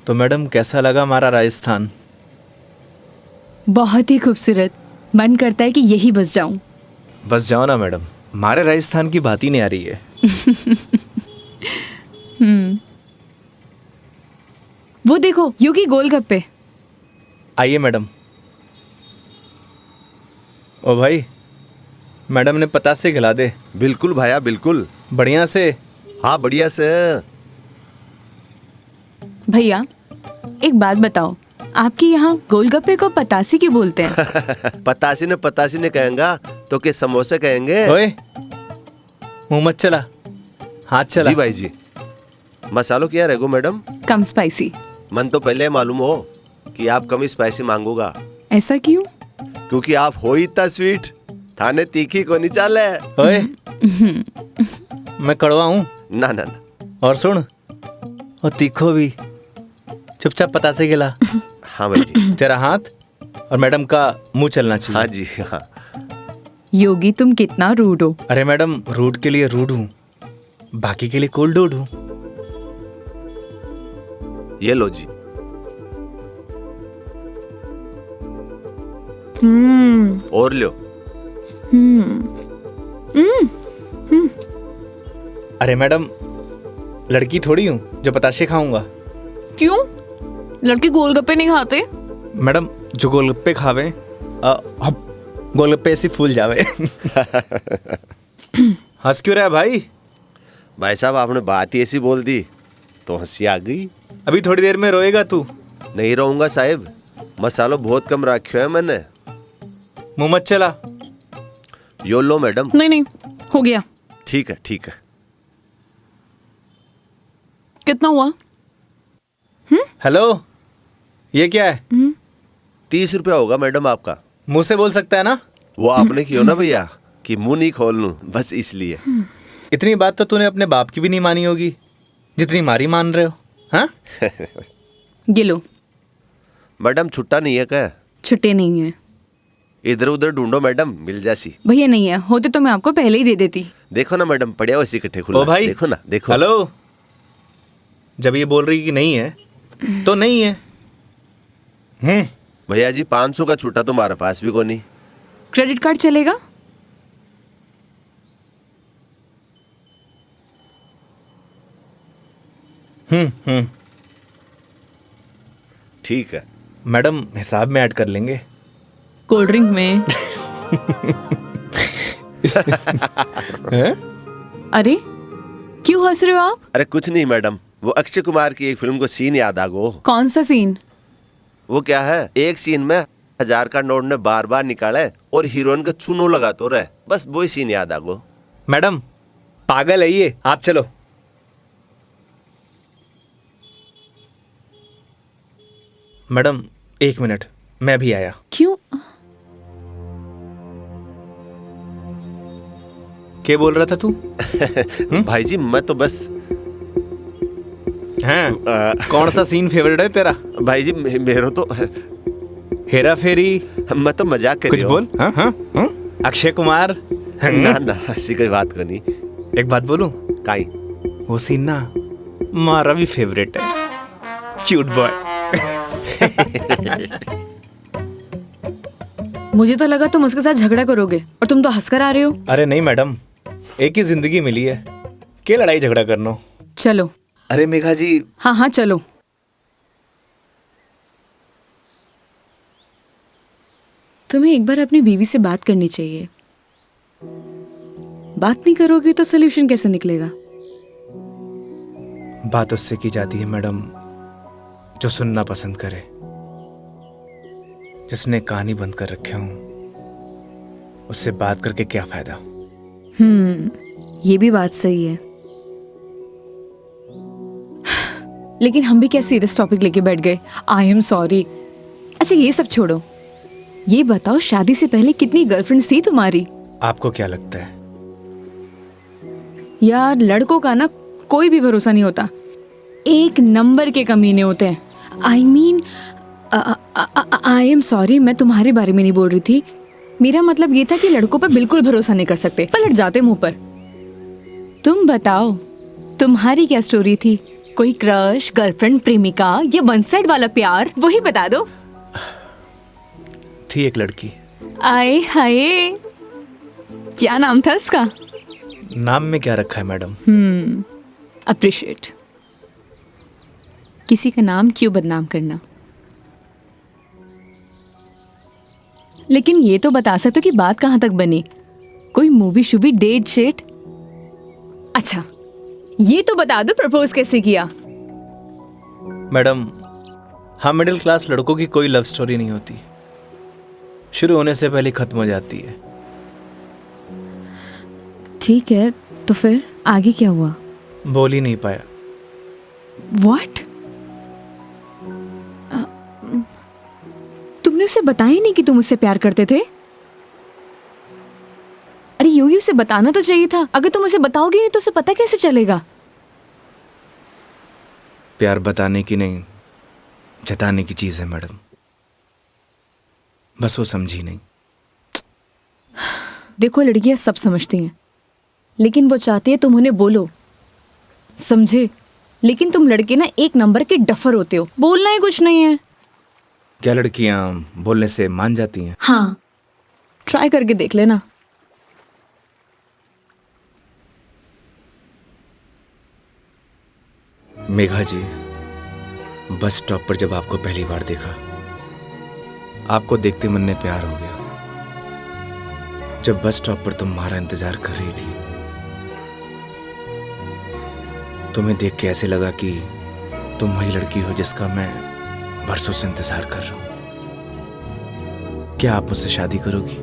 तो मैडम कैसा लगा हमारा राजस्थान? बहुत ही खूबसूरत। मन करता है कि यही बस जाऊं। बस जाओ ना मैडम, हमारे राजस्थान की बात ही नहीं आ रही है। वो देखो योगी गोलगप्पे। आइए मैडम। ओ भाई, मैडम ने पतासे खिला दे। बिल्कुल भैया बिल्कुल। बढ़िया से। हाँ बढ़िया से। भैया एक बात बताओ, आपके यहाँ गोलगप्पे को पतासी क्यों बोलते हैं? पतासी ने कहेंगा तो के समोसे कहेंगे। ओए, मुंह मत चला, हाथ चला। जी भाई जी। मसालों क्या रहेगो मैडम? कम स्पाइसी। मन तो पहले मालूम हो कि आप कम स्पाइसी मांगोगा, ऐसा क्यों? क्योंकि आप हो ही इतना स्वीट, थाने तीखी को नहीं चाले। ओए, मैं कड़वा हूँ? ना ना ना। और सुन, और तीखो भी। चुपचाप पतासे खिला। हाँ भाई जी। तेरा हाथ और मैडम का मुंह चलना चाहिए। हाँ जी हाँ। योगी तुम कितना रूड हो। अरे मैडम, रूड के लिए रूड हूँ, बाकी के लिए कोल्ड डूड हूँ। ये लो जी। और लो। अरे मैडम, लड़की थोड़ी हूँ जो पताशे खाऊंगा। क्यों? लड़के गोलगप्पे नहीं खाते? मैडम, जो गोलगप्पे खावे गोलगप्पे ऐसे फूल जावे। हंस क्यों रहा है भाई? भाई साहब आपने बात ही ऐसी बोल दी तो हंसी आ गई। अभी थोड़ी देर में रोएगा तू। नहीं रहूंगा साहब, मसालो बहुत कम रखो है मैंने। मुंह मत चला। यो लो मैडम। नहीं हो गया। ठीक है ठीक है। कितना हुआ? हेलो, ये क्या है? 30 रुपया होगा मैडम आपका। मुंह से बोल सकता है ना? वो आपने किया ना भैया कि मुंह नहीं खोल लूं, बस इसलिए। इतनी बात तो तूने अपने बाप की भी नहीं मानी होगी जितनी मारी मान रहे हो। हाँ? ये लो। मैडम छुट्टा नहीं है क्या? छुट्टे नहीं है। इधर उधर ढूंढो मैडम, मिल जासी। भैया नहीं है, होते तो मैं आपको पहले ही दे देती। देखो ना मैडम, पड़िया वैसे इकट्ठे खुला। ओ भाई, देखो ना देखो। हेलो, जब ये बोल रही कि नहीं है तो नहीं है। भैया जी 500 का छुट्टा तुम्हारे पास भी को नहीं। क्रेडिट कार्ड चलेगा? ठीक है मैडम, हिसाब में ऐड कर लेंगे। कोल्ड ड्रिंक में। हैं? अरे क्यों हंस रहे हो आप? अरे कुछ नहीं मैडम, वो अक्षय कुमार की एक फिल्म को सीन याद आ गो। कौन सा सीन? वो क्या है, एक सीन में 1000 का नोट ने बार बार निकाले और हीरोइन का चूनो लगा तो रहे, बस वही सीन याद आ गो। मैडम, पागल है ये, आप चलो। मैडम, 1 मिनट, मैं भी आया। क्यों? क्या बोल रहा था तू? भाई जी मैं तो बस हैं? कौन सा सीन फेवरेट है तेरा? भाई जी मेरा तो हेरा फेरी? मैं तो मजाक कर कुछ बोल। हाँ हाँ हाँ? अक्षय कुमार? ना ना ऐसी कोई बात करनी। एक बात बोलूं? काई? वो सीन ना हमारा भी फेवरेट है। Cute boy. मुझे तो लगा तुम उसके साथ झगड़ा करोगे और तुम तो हंसकर आ रहे हो। अरे नहीं मैडम, एक ही जिंदगी मिली है, क्या लड़ाई झगड़ा करना। चलो। अरे मेघा जी। हाँ चलो। तुम्हें एक बार अपनी बीवी से बात करनी चाहिए। बात नहीं करोगे तो सोल्यूशन कैसे निकलेगा? बात उससे की जाती है मैडम जो सुनना पसंद करे, जिसने कहानी बंद कर रखे हूं। उससे बात करके क्या फायदा? ये भी बात सही है। लेकिन हम भी क्या सीरियस टॉपिक लेके बैठ गए। आई एम सॉरी। अच्छा ये सब छोड़ो, ये बताओ शादी से पहले कितनी गर्लफ्रेंड्स थी तुम्हारी? आपको क्या लगता है? यार लड़कों का ना कोई भी भरोसा नहीं होता, एक नंबर के कमीने होते हैं। I mean I am sorry, मैं तुम्हारे बारे में नहीं बोल रही थी। मेरा मतलब ये था कि लड़कों पर बिल्कुल भरोसा नहीं कर सकते, पलट जाते मुंह पर। तुम बताओ तुम्हारी क्या स्टोरी थी? कोई क्रश, गर्लफ्रेंड, प्रेमिका या वन साइड वाला प्यार, वही बता दो। थी एक लड़की। आए हाय, क्या नाम था उसका? नाम में क्या रखा है मैडम? अप्रिशिएट। किसी का नाम क्यों बदनाम करना। लेकिन ये तो बता सकते हो कि बात कहाँ तक बनी? कोई मूवी शूवी, डेट शेट? अच्छा, ये तो बता दो प्रपोज कैसे किया? मैडम, हम मिडिल क्लास लड़कों की कोई लव स्टोरी नहीं होती, शुरू होने से पहले खत्म हो जाती है। ठीक है, तो फिर आगे क्या हुआ? बोल ही नहीं पाया। What? तुमने उसे बताया ही नहीं कि तुम उससे प्यार करते थे? अरे यूं उसे बताना तो चाहिए था। अगर तुम उसे बताओगे नहीं तो उसे पता कैसे चलेगा? प्यार बताने की नहीं, जताने की चीज है मैडम। बस वो समझी नहीं। देखो, लड़कियां सब समझती हैं, लेकिन वो चाहती है तुम उन्हें बोलो, समझे? लेकिन तुम लड़के ना एक नंबर के डफर होते हो, बोलना ही कुछ नहीं है। क्या लड़कियां बोलने से मान जाती हैं? हाँ, ट्राई करके देख लेना। मेघा जी, बस स्टॉप पर जब आपको पहली बार देखा, आपको देखते मन में प्यार हो गया। जब बस स्टॉप पर तुम्हारा इंतजार कर रही थी, तुम्हें देख के ऐसे लगा कि तुम वही लड़की हो जिसका मैं बरसों से इंतजार कर रहा हूं। क्या आप मुझसे शादी करोगी?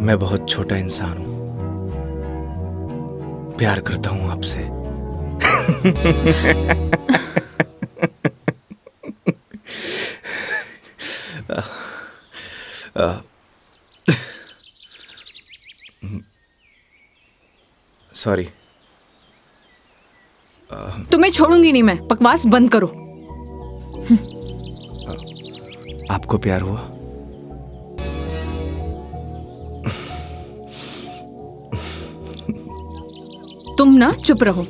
मैं बहुत छोटा इंसान हूं, प्यार करता हूं आपसे। सॉरी। तुम्हें छोड़ूंगी नहीं मैं, बकवास बंद करो। आपको प्यार हुआ? तुम ना चुप रहो।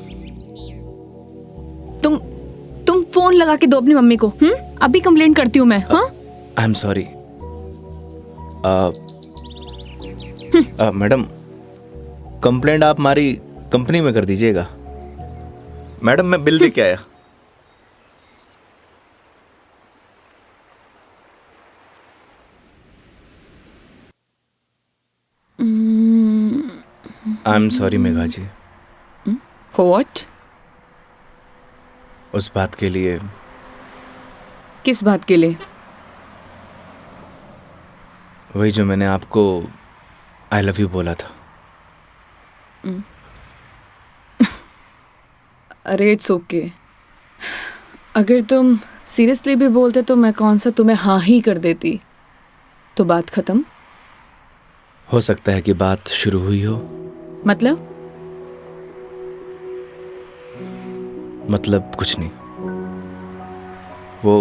तुम फोन लगा के दो अपनी मम्मी को। अभी कंप्लेंट करती हूँ मैं। हाँ, आई एम सॉरी। मैडम, कंप्लेंट आप हमारी कंपनी में कर दीजिएगा। मैडम, मैं बिल दे के आया। I am sorry Megha ji, what? उस बात के लिए। किस बात के लिए? वही जो मैंने आपको आई लव यू बोला था। अरे इट्स ओके। अगर तुम सीरियसली भी बोलते तो मैं कौन सा तुम्हें हाँ ही कर देती, तो बात खत्म। हो सकता है कि बात शुरू हुई हो। मतलब कुछ नहीं। वो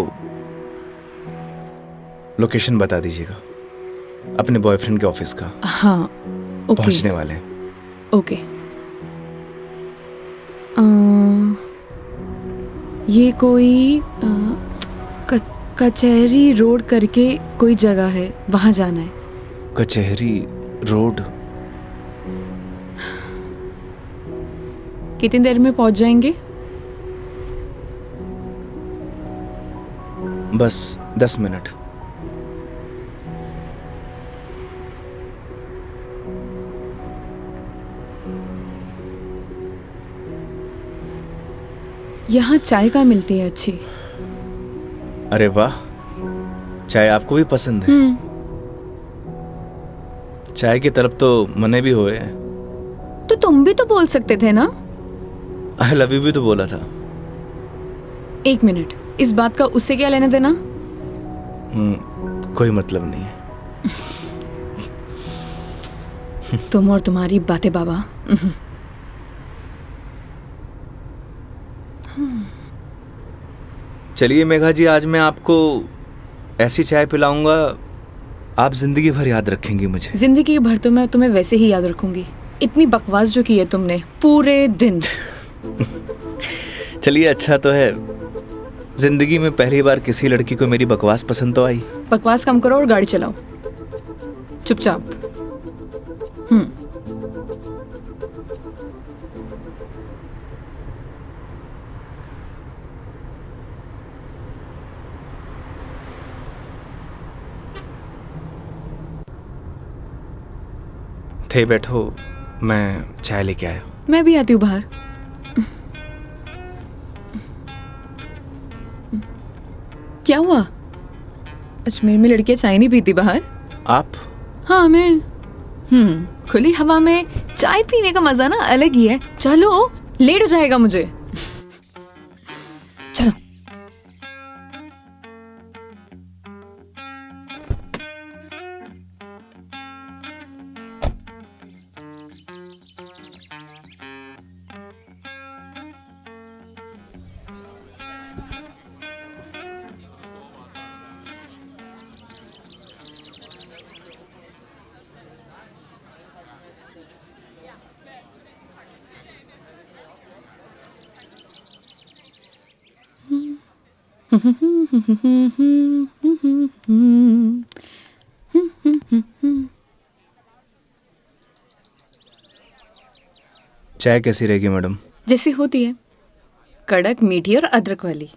लोकेशन बता दीजिएगा अपने बॉयफ्रेंड के ऑफिस का। हाँ, ओके। पहुंचने वाले हैं। ओके। ये कोई कचहरी रोड करके कोई जगह है, वहां जाना है। कचहरी रोड? कितनी देर में पहुंच जाएंगे? बस 10 मिनट। यहाँ चाय का मिलती है अच्छी। अरे वाह, चाय आपको भी पसंद है? चाय की तरफ तो मने भी हुए हैं। तो तुम भी तो बोल सकते थे ना। आई लव यू भी तो बोला था। एक मिनट, इस बात का उससे क्या लेना देना? कोई मतलब नहीं है। तुम और तुम्हारी बातें बाबा। चलिए मेघा जी, आज मैं आपको ऐसी चाय पिलाऊंगा, आप जिंदगी भर याद रखेंगी मुझे। जिंदगी भर तो मैं तुम्हें वैसे ही याद रखूंगी। इतनी बकवास जो की है तुमने पूरे दिन। चलिए अच्छा तो है, जिंदगी में पहली बार किसी लड़की को मेरी बकवास पसंद तो आई। बकवास कम करो और गाड़ी चलाओ चुपचाप। थे बैठो, मैं चाय लेके आया। मैं भी आती हूँ बाहर। क्या हुआ? अजमेर में लड़कियां चाय नहीं पीती बाहर? आप? हाँ मैं। खुली हवा में चाय पीने का मजा ना अलग ही है। चलो, लेट हो जाएगा मुझे। चलो। चाय कैसी रहेगी मैडम? जैसी होती है, कड़क, मीठी और अदरक वाली।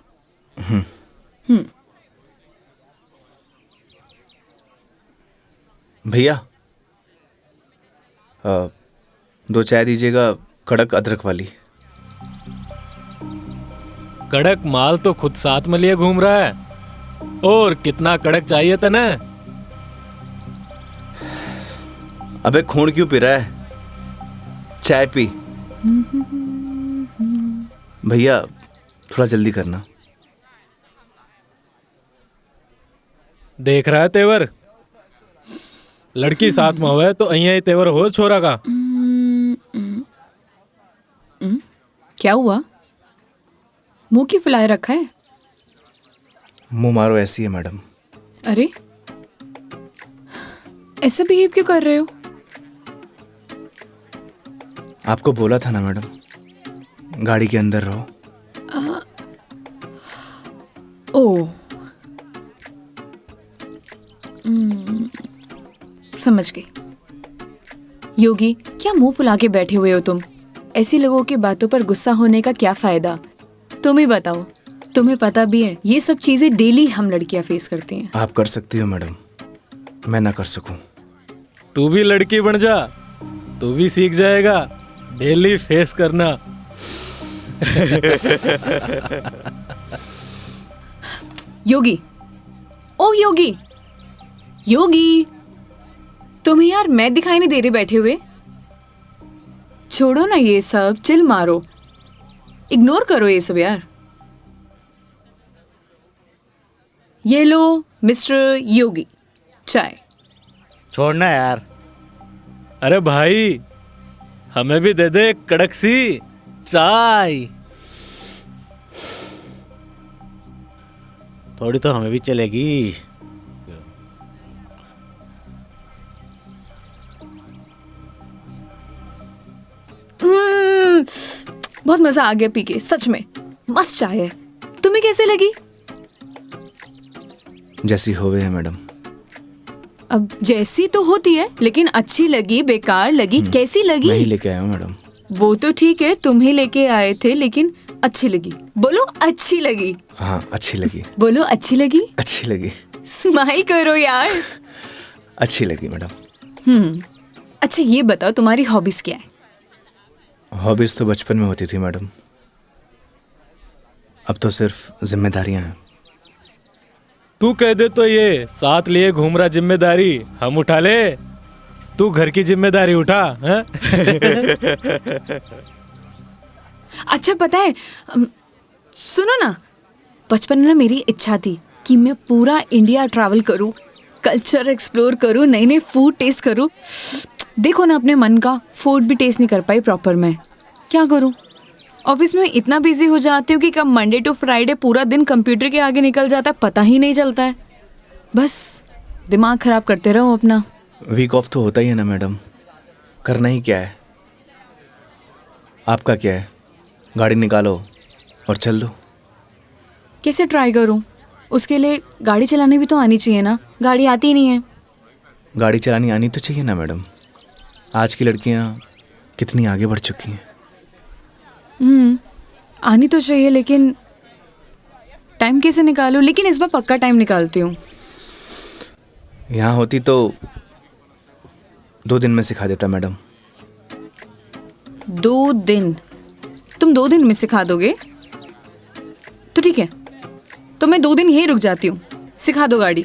भैया, 2 चाय दीजिएगा, कड़क अदरक वाली। कड़क माल तो खुद साथ में लिए घूम रहा है, और कितना कड़क चाहिए था ना? अबे खून क्यों पी रहा है? चाय पी। भैया थोड़ा जल्दी करना। देख रहा है तेवर? लड़की साथ में हुआ है तो अहिया ही तेवर हो छोरा का। क्या हुआ? मुंह क्यों फुलाए रखा है? मुंह मारो ऐसी है मैडम। अरे ऐसा बिहेव क्यों कर रहे हो? आपको बोला था ना मैडम, गाड़ी के अंदर रहो। ओ, समझ गई। योगी, क्या मुंह फुला के बैठे हुए हो तुम? ऐसी लोगों की बातों पर गुस्सा होने का क्या फायदा? तुम ही बताओ। तुम्हें पता भी है ये सब चीजें डेली हम लड़कियां फेस करती हैं। आप कर सकती हो मैडम, मैं ना कर सकूं। तू भी लड़की बन जा, तू भी सीख जाएगा डेली फेस करना। योगी, ओ योगी, योगी, तुम्हें यार मैं दिखाई नहीं दे रही बैठे हुए? छोड़ो ना ये सब, चिल मारो, इग्नोर करो ये सब यार। ये लो मिस्टर योगी, चाय। छोड़ना यार। अरे भाई, हमें भी दे दे कड़क सी चाय। थोड़ी तो हमें भी चलेगी। बहुत मजा आ गया पी के, सच में मस्त चाय है। तुम्हें कैसे लगी? जैसी होवे है मैडम। अब जैसी तो होती है, लेकिन अच्छी लगी, बेकार लगी, कैसी लगी? मैं ही लेके आया हूँ मैडम। वो तो ठीक है, तुम ही लेके आए थे, लेकिन अच्छी लगी। बोलो अच्छी लगी। हाँ अच्छी लगी। बोलो अच्छी लगी। अच्छी लगी। स्माइल करो यार। अच्छी लगी मैडम। अच्छा ये बताओ तुम्हारी हॉबीज क्या है? हॉबीज तो बचपन में होती थी मैडम, अब तो सिर्फ जिम्मेदारियां हैं। तू कह दे तो ये साथ लिए घूम रहा जिम्मेदारी हम उठा ले, तू घर की जिम्मेदारी उठा है? अच्छा पता है, सुनो ना, बचपन में ना मेरी इच्छा थी कि मैं पूरा इंडिया ट्रैवल करूं, कल्चर एक्सप्लोर करूं, नए नए फूड टेस्ट करूं। देखो ना, अपने मन का फूड भी टेस्ट नहीं कर पाई प्रॉपर मैं। क्या करूं? ऑफिस में इतना बिजी हो जाती हूँ कि कब मंडे टू फ्राइडे पूरा दिन कंप्यूटर के आगे निकल जाता है पता ही नहीं चलता है। बस दिमाग खराब करते रहो अपना। वीक ऑफ तो होता ही है ना मैडम, करना ही क्या है, आपका क्या है, गाड़ी निकालो और चल दो। कैसे ट्राई करूं? उसके लिए गाड़ी चलानी भी तो आनी चाहिए ना, गाड़ी आती ही नहीं है। गाड़ी चलानी आनी तो चाहिए ना मैडम, आज की लड़कियां कितनी आगे बढ़ चुकी हैं। आनी तो चाहिए, लेकिन टाइम कैसे निकालूं? लेकिन इस बार पक्का टाइम निकालती हूँ। यहाँ होती तो 2 दिन में सिखा देता मैडम। 2 दिन? तुम 2 दिन में सिखा दोगे? तो ठीक है, तो मैं 2 दिन यहीं रुक जाती हूँ, सिखा दो गाड़ी।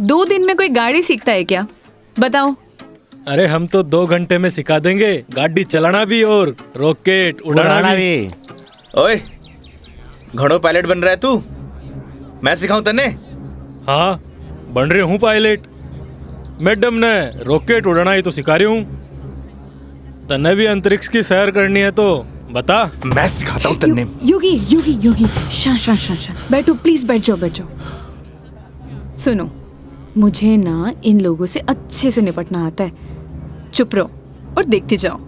2 दिन में कोई गाड़ी सीखता है क्या? बताओ। अरे हम तो 2 घंटे में सिखा देंगे, गाड़ी चलाना भी और रॉकेट उड़ाना भी। ओए, घोड़ों पायलट बन रहा है तू? मैं सिखाऊं तने? हाँ, बन रहे हूँ पायलट। मैडम ने रॉकेट उड़ाना ही तो सिखा रही हूँ। तन्ने भी अंतरिक्ष की सैर करनी है तो बता। मैं सिखाता हूँ तन्ने। योगी योगी योगी, शांत। बैठो प्लीज, बैठ जाओ। सुनो, मुझे ना इन लोगों से अच्छे से निपटना आता है। चुप रहो और देखते जाओ।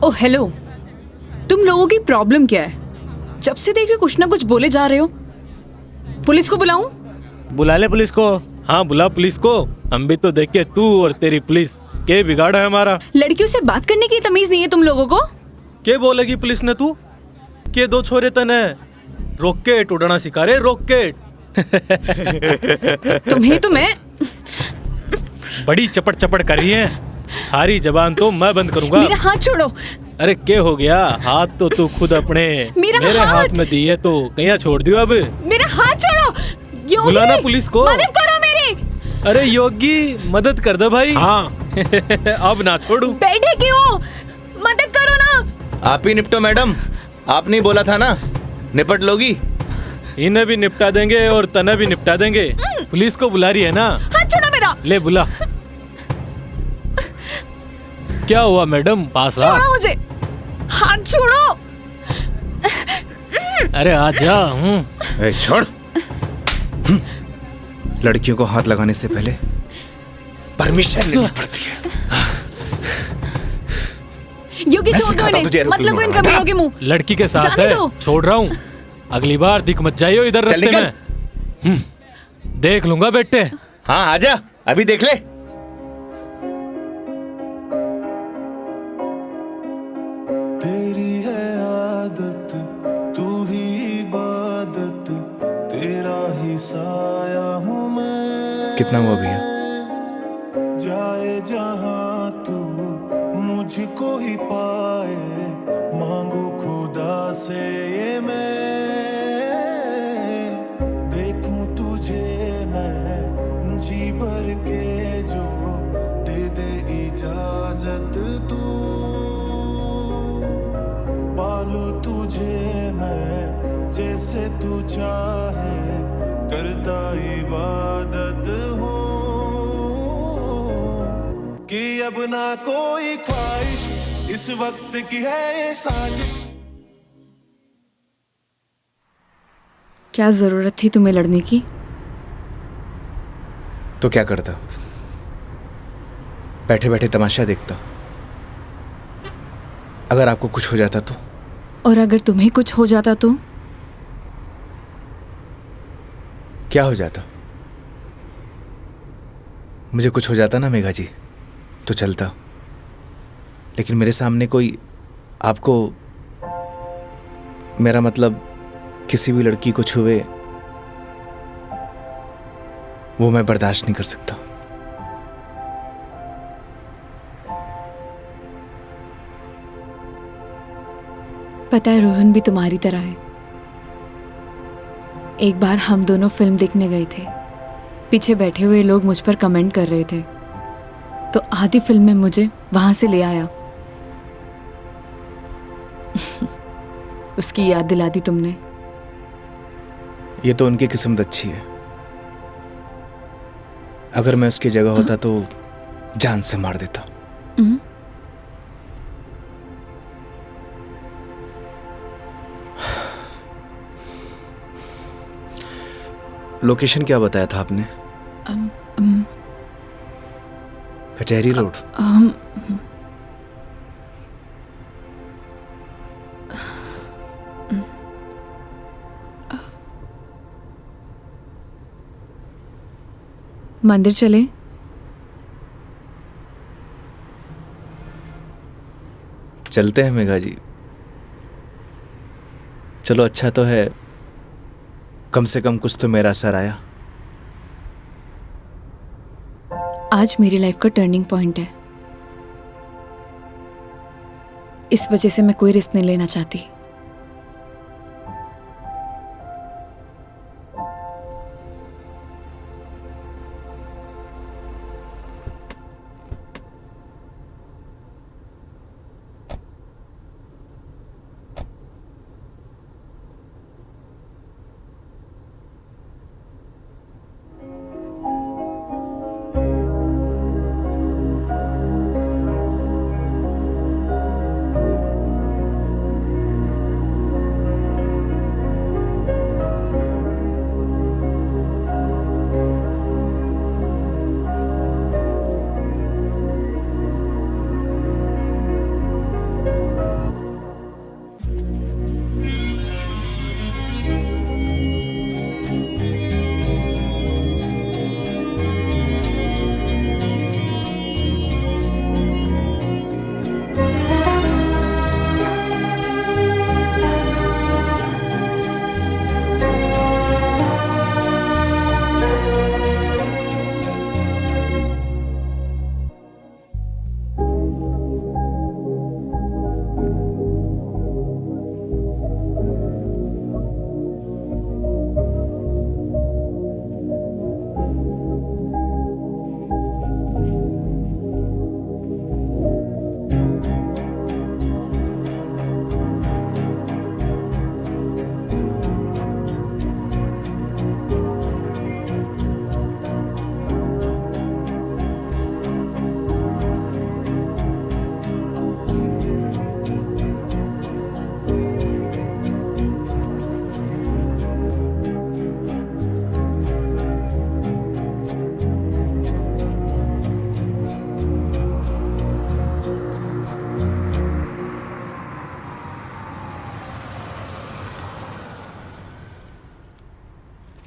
ओह हेलो, तुम लोगों की प्रॉब्लम क्या है? जब से देख रहे कुछ ना कुछ बोले जा रहे हो। पुलिस को बुलाऊं? बुला ले पुलिस को। हाँ बुला पुलिस को, हम भी तो देखे तू और तेरी पुलिस के बिगाड़ा है हमारा। लड़कियों से बात करने की तमीज नहीं है तुम लोगों को? के बोलेगी पुलिस ने तू के 2 छोरे तने रॉकेट उड़ाना सिखा रहे, रॉकेट। तुम्हें तो मैं बड़ी चपड़ कर रही है, हारी जबान तो मैं बंद करूंगा। मेरा हाथ छोड़ो। अरे क्या हो गया? हाथ तो तू खुद अपने मेरे हाथ में दी है तो कहीं छोड़ दियो अब। मेरा हाथ छोड़ो। योगी, बुलाना पुलिस को। मदद करो मेरी। अरे योगी मदद कर दे भाई। हाँ। अब ना छोड़ू। बैठे क्यों? मदद करो ना। आप ही निपटो मैडम, आपने ही बोला था ना निपट लोगी। इन्हें भी निपटा देंगे और तने भी निपटा देंगे। पुलिस को बुला रही है ना? हाथ छोड़ो मेरा। ले बुला। क्या हुआ मैडम? पास आ। छोड़ो मुझे, हाथ छोड़ो। अरे आजा। ए, छोड़। लड़कियों को हाथ लगाने से पहले परमिशन लेनी पड़ती है। योगी छोड़ दो इन्हें, मत लगो इन कमीनों के मुंह। लड़की के साथ जाने है, दो। छोड़ रहा हूँ। अगली बार दिख मत जाइयो इधर चल रास्ते निकल। में। देख लूंगा बेटे। हाँ आजा, अभी देख ले। तेरी है आदत, तू ही इबादत, तेरा ही साया हूँ मैं। कितना हुआ भैया? जाए जहाँ तू मुझको ही पाए, मांगू खुदा से ये मैं। देखूं तुझे मैं जी भर के, जो दे दे इजाजत तू। पालू तुझे मैं जैसे तू चाहे, करता इबादत हूँ कि अब ना कोई ख्वाहिश इस वक्त की है ये साजिश। क्या जरूरत थी तुम्हें लड़ने की? तो क्या करता? बैठे बैठे तमाशा देखता। अगर आपको कुछ हो जाता तो? और अगर तुम्हें कुछ हो जाता तो? क्या हो जाता? मुझे कुछ हो जाता ना मेघा जी तो चलता, लेकिन मेरे सामने कोई आपको, मेरा मतलब किसी भी लड़की को छुए, वो मैं बर्दाश्त नहीं कर सकता। पता है रोहन भी तुम्हारी तरह है। एक बार हम दोनों फिल्म देखने गए थे, पीछे बैठे हुए लोग मुझ पर कमेंट कर रहे थे, तो आधी फिल्म में मुझे वहां से ले आया। उसकी याद दिला दी तुमने। ये तो उनकी किस्मत अच्छी है। अगर मैं उसकी जगह होता तो जान से मार देता। लोकेशन क्या बताया था आपने? कचहरी रोड। मंदिर चले? चलते हैं मेघा जी। चलो, अच्छा तो है, कम से कम कुछ तो मेरा असर आया। आज मेरी लाइफ का टर्निंग पॉइंट है। इस वजह से मैं कोई रिस्क नहीं लेना चाहती।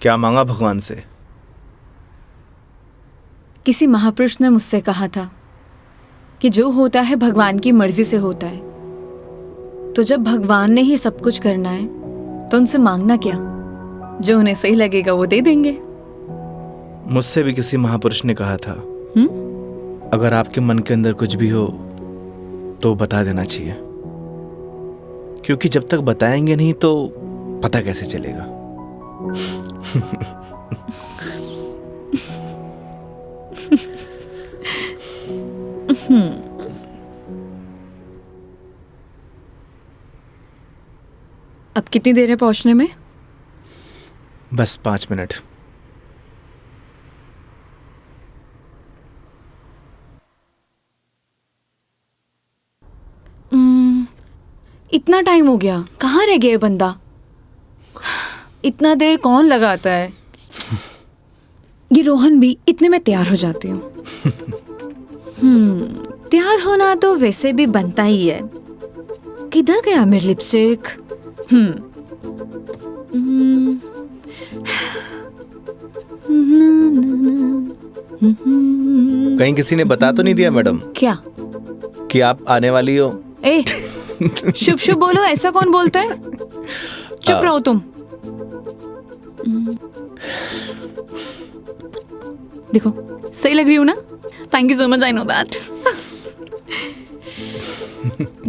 क्या मांगा भगवान से? किसी महापुरुष ने मुझसे कहा था कि जो होता है भगवान की मर्जी से होता है। तो जब भगवान ने ही सब कुछ करना है तो उनसे मांगना क्या? जो उन्हें सही लगेगा वो दे देंगे। मुझसे भी किसी महापुरुष ने कहा था, अगर आपके मन के अंदर कुछ भी हो तो बता देना चाहिए, क्योंकि जब तक बताएंगे नहीं तो पता कैसे चलेगा। अब कितनी देर है पहुंचने में? बस 5 मिनट। इतना टाइम हो गया, कहाँ रह गया ये बंदा? इतना देर कौन लगाता है? ये रोहन भी, इतने में तैयार हो जाती हूँ। तैयार होना तो वैसे भी बनता ही है। किधर गया मेरी लिपस्टिक? कहीं किसी ने बता तो नहीं दिया मैडम क्या? कि आप आने वाली हो? ए, शुभ शुभ बोलो, ऐसा कौन बोलता है? चुप रहो तुम। देखो, सही लग रही हूँ ना? Thank you so much, I know that.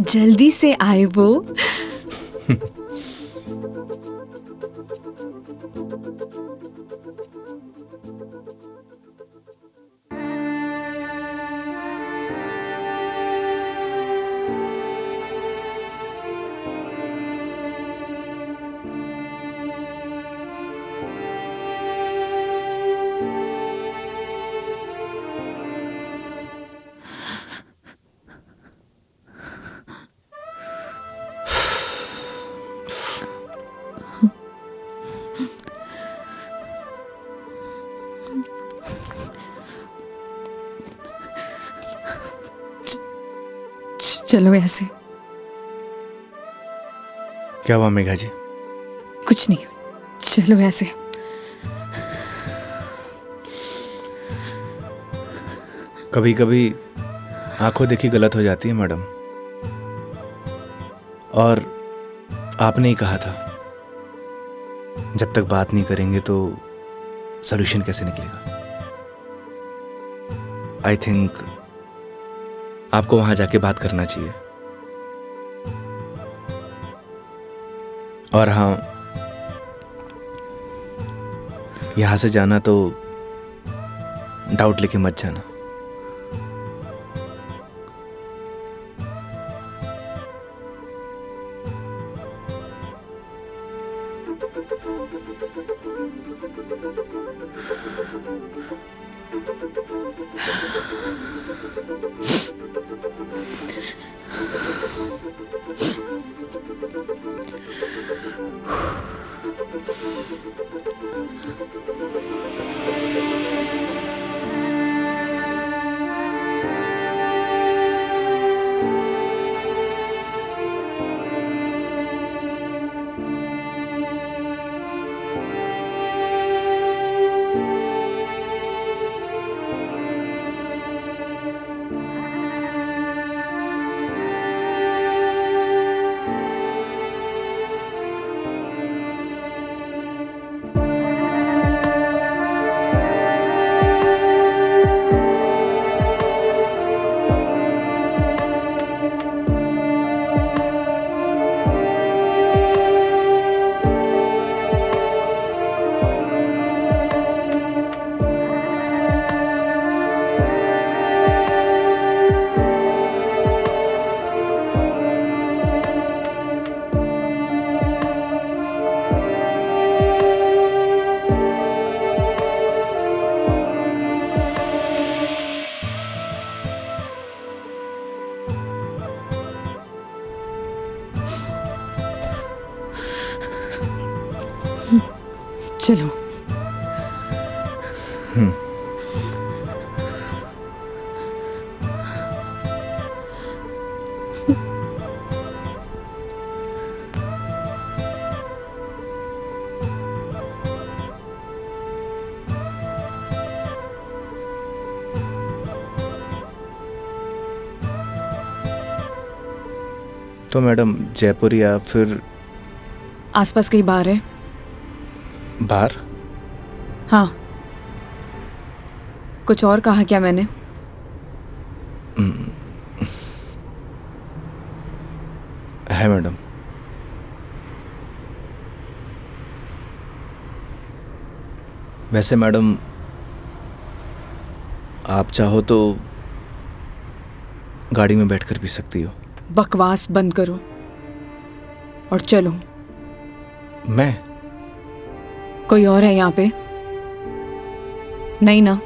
जल्दी से आए वो। चलो यहाँ से। क्या हुआ मेघा जी? कुछ नहीं, चलो यहाँ से। कभी कभी आंखों देखी गलत हो जाती है मैडम, और आपने ही कहा था जब तक बात नहीं करेंगे तो सॉल्यूशन कैसे निकलेगा। आई थिंक आपको वहां जाके बात करना चाहिए। और हाँ, यहां से जाना तो डाउट लेके मत जाना। चलो। तो मैडम जयपुर या फिर आसपास कहीं बार है? बाहर? हाँ। कुछ और कहा क्या मैंने? है मैडम। वैसे मैडम आप चाहो तो गाड़ी में बैठकर पी सकती हो। बकवास बंद करो और चलो। मैं? कोई और है यहाँ पे? नहीं ना?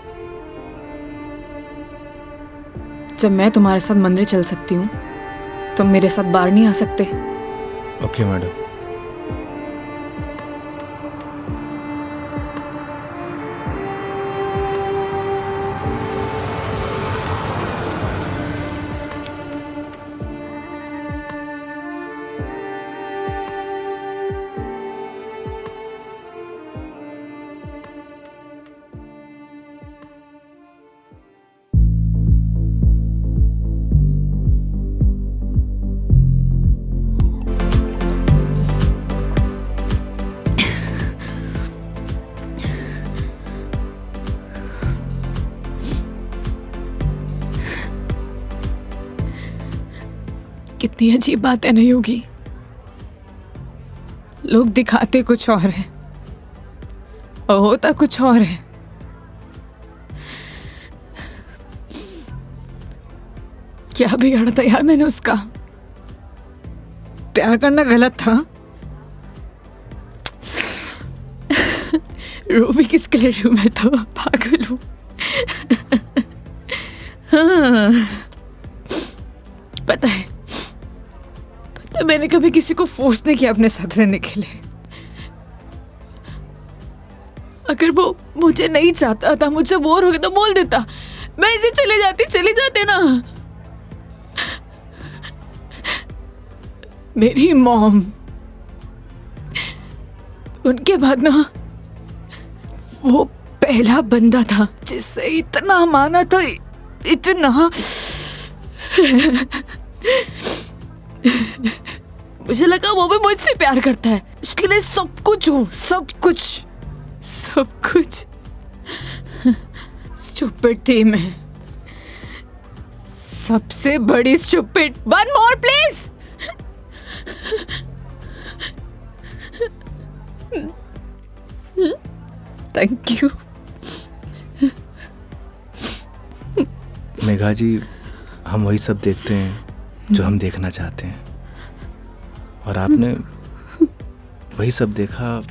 जब मैं तुम्हारे साथ मंदिर चल सकती हूँ, तुम मेरे साथ बाहर नहीं आ सकते? Okay madam. कितनी अजीब बात है नहीं होगी। लोग दिखाते कुछ और है और होता कुछ और है। क्या बिगाड़ा था यार मैंने उसका? प्यार करना गलत था। रो भी किसके लिए रू? मैं तो पागल हूं। हाँ, पता है मैंने कभी किसी को फोर्स नहीं किया अपने साथ रहने के लिए। अगर वो मुझे नहीं चाहता था, मुझसे बोर हो गया तो बोल देता, मैं इसे चले जाती ना। मेरी मॉम, उनके बाद ना वो पहला बंदा था जिससे इतना माना था, इतना। मुझे लगा वो भी मुझसे प्यार करता है, उसके लिए सब कुछ हूँ, सब कुछ, सब कुछ। स्टूपिड थी मैं, सबसे बड़ी stupid. One more please. Thank you. Megha ji, हम वही सब देखते हैं जो हम देखना चाहते हैं, और आपने वही सब देखा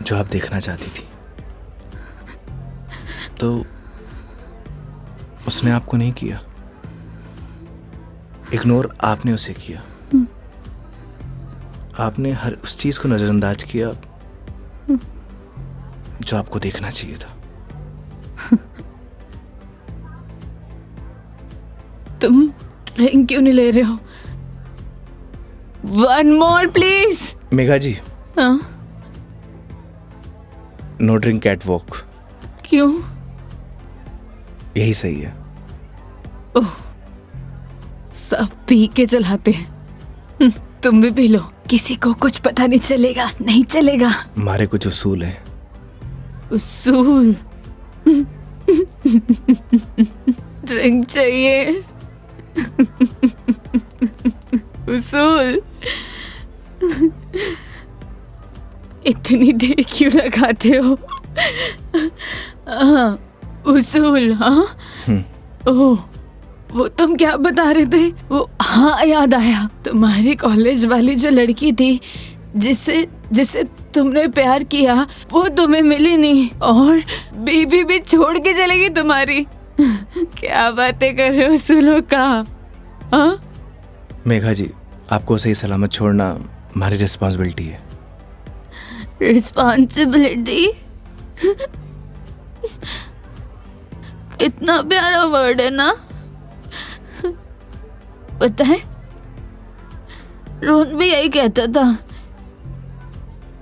जो आप देखना चाहती थी। तो उसने आपको नहीं किया, इग्नोर आपने उसे किया। आपने हर उस चीज को नजरअंदाज किया जो आपको देखना चाहिए था। तुम ड्रिंक क्यों नहीं ले रहे हो? One more please. Megha ji, हाँ? No drink cat walk. क्यों? यही सही है। ओह, सब पी के चलाते हैं। तुम भी पी लो, किसी को कुछ पता नहीं चलेगा, नहीं चलेगा। हमारे कुछ उसूल हैं। उसूल? ड्रिंक चाहिए। उसूल? इतनी देर क्यों लगाते हो? हाँ, उसूल। हाँ, ओह, वो तुम क्या बता रहे थे? वो, हाँ याद आया, तुम्हारी कॉलेज वाली जो लड़की थी जिससे तुमने प्यार किया, वो तुम्हें मिली नहीं, और बीबी भी छोड़ के चलेगी तुम्हारी। क्या बातें कर रहे हो उसूलों का? हाँ? मेघा जी, आपको सही सलामत छोड़ना हमारी रिस्पॉन्सिबिलिटी है। रिस्पॉन्सिबिलिटी? इतना प्यारा वर्ड है ना। पता है, रोहन भी यही कहता था,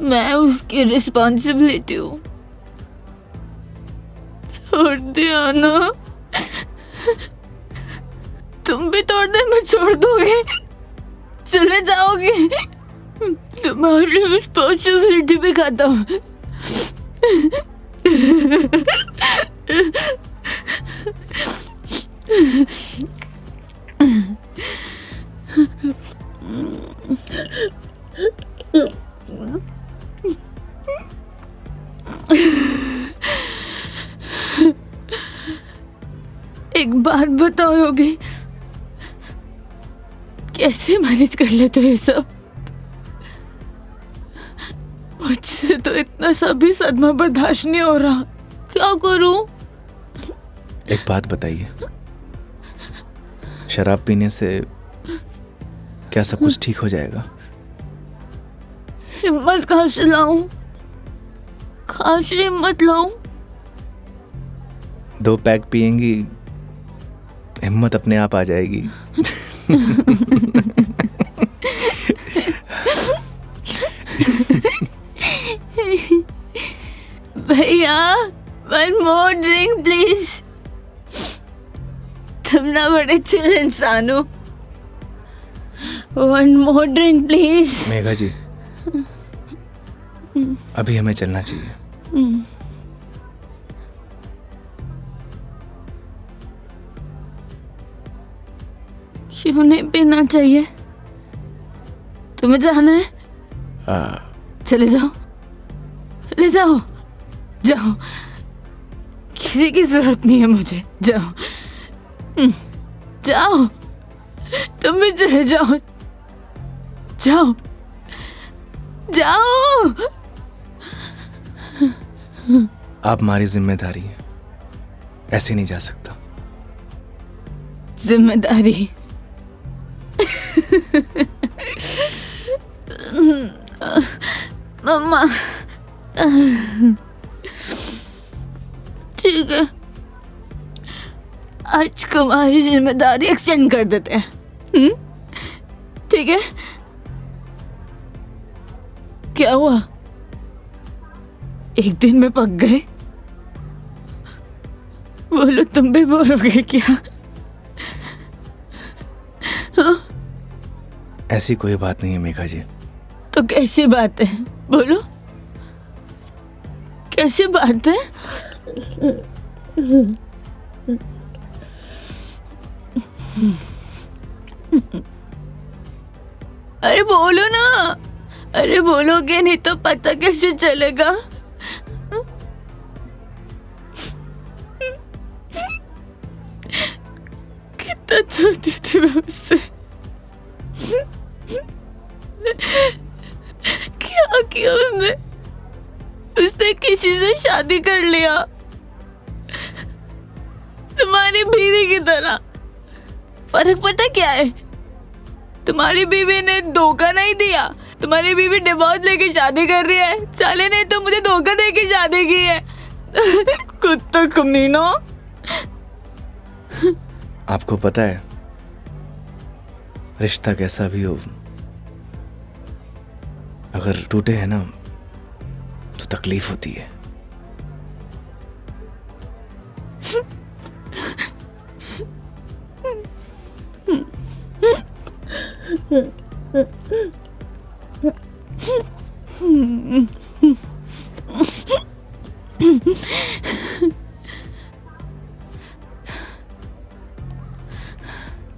मैं उसकी रिस्पॉन्सिबिलिटी हूँ। छोड़ दिया ना? तुम भी थोड़ी देर में छोड़ दोगे, चले जाओगे। तुम्हारी रिस्पॉन्सिबिलिटी भी खत्म। एक बात बताओ योगी, कैसे मैनेज कर लेते हो ये सब? मुझसे तो इतना सा भी सदमा बर्दाश्त नहीं हो रहा, क्या करूं? एक बात बताइए, शराब पीने से क्या सब कुछ ठीक हो जाएगा? हिम्मत कहाँ से लाऊं? कहाँ से हिम्मत लाऊं? 2 पैक पिएंगी, हिम्मत अपने आप आ जाएगी। भैया, वन मोर ड्रिंक प्लीज। तुम ना बड़े चिल इंसान हो। One more drink please. Megha ji, अभी हमें चलना चाहिए। क्यों नहीं पीना चाहिए? तुम्हें जाना है? चले जाओ, ले जाओ, जाओ, किसी की जरूरत नहीं है मुझे। जाओ, जाओ, तुम भी चले जाओ, जाओ, जाओ। आप हमारी जिम्मेदारी है, ऐसे नहीं जा सकता। जिम्मेदारी? मम्मा, ठीक है, आज तुम्हारी जिम्मेदारी एक्सटेंड कर देते हैं। ठीक ठीक है? क्या हुआ? एक दिन में पक गए? बोलो, तुम भी बोर हो गए क्या? हाँ? ऐसी कोई बात नहीं है मेघा जी। तो कैसी बात है? बोलो, कैसी बात है? अरे बोलो ना, अरे बोलोगे नहीं तो पता कैसे चलेगा? कितना चाहती थी मैं उससे, क्या किया उसने? उसने किसी से शादी कर लिया, तुम्हारी बीवी की तरह। फर्क पता क्या है? तुम्हारी बीवी ने धोखा नहीं दिया, तुम्हारी बीवी डिवोर्स लेके शादी कर रही है। साले ने तो मुझे धोखा देके शादी की है। कुत्ता कमीना। आपको पता है, रिश्ता कैसा भी हो, अगर टूटे हैं ना तो तकलीफ होती है।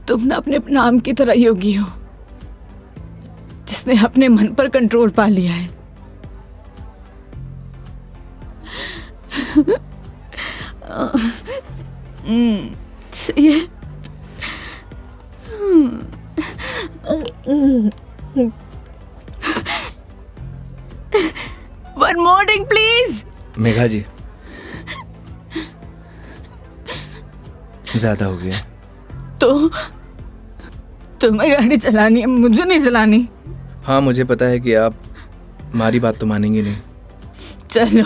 तुम ना अपने नाम की तरह योगी हो, जिसने अपने मन पर कंट्रोल पा लिया है। सही है। One more drink, please. Megha जी, ज्यादा हो गया। तो तुम्हें गाड़ी चलानी है, मुझे नहीं चलानी। हाँ, मुझे पता है कि आप हमारी बात तो मानेंगे नहीं। चलो,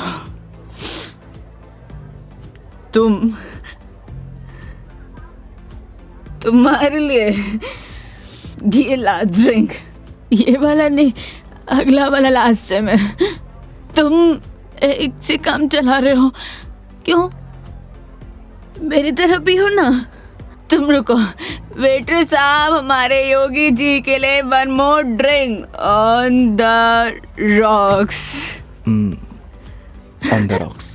तुम्हारे लिए ये लास्ट ड्रिंक, ये वाला नहीं, अगला वाला लास्ट टाइम है। तुम एक से काम चला रहे हो, क्यों? मेरी तरह भी हो ना। तुम रुको, वेटर साहब, हमारे योगी जी के लिए one more drink on the rocks. On the rocks.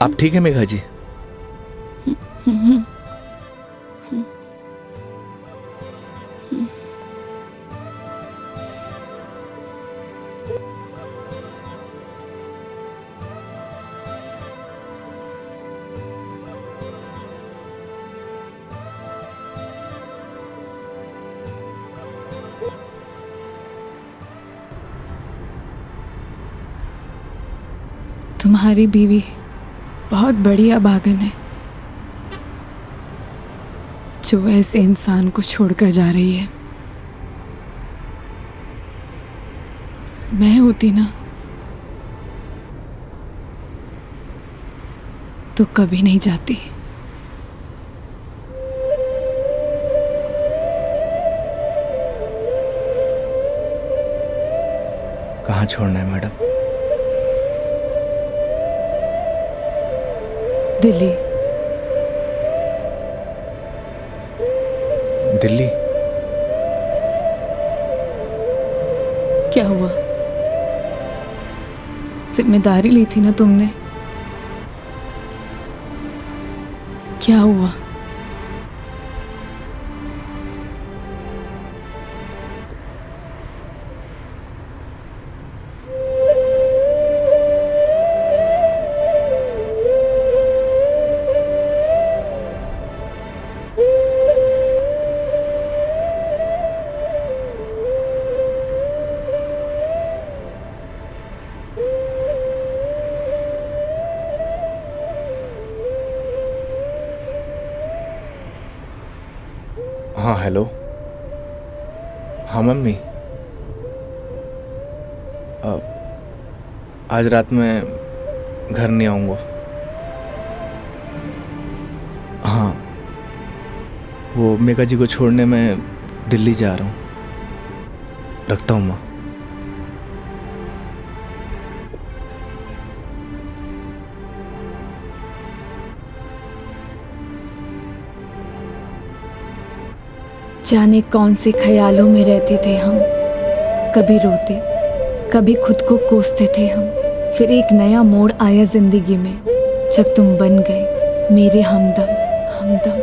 आप ठीक है मेघा जी? तुम्हारी बीवी बहुत बड़ी अभागन है जो ऐसे इंसान को छोड़कर जा रही है। मैं होती ना तो कभी नहीं जाती। कहाँ छोड़ना है मैडम? दिल्ली। दिल्ली? क्या हुआ? जिम्मेदारी ली थी ना तुमने, क्या हुआ? हाँ हेलो। हाँ मम्मी, आज रात में घर नहीं आऊँगा। हाँ, वो मेघा जी को छोड़ने मैं दिल्ली जा रहा हूँ। रखता हूँ माँ। जाने कौन से ख्यालों में रहते थे हम, कभी रोते कभी खुद को कोसते थे हम। फिर एक नया मोड़ आया जिंदगी में, जब तुम बन गए मेरे हमदम हमदम।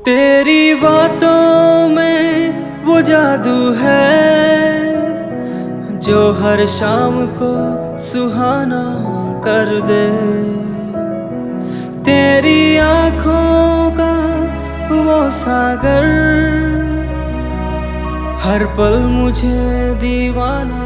तेरी बातों में वो जादू है जो हर शाम को सुहाना कर दे। तेरी आँखों का वो सागर हर पल मुझे दीवाना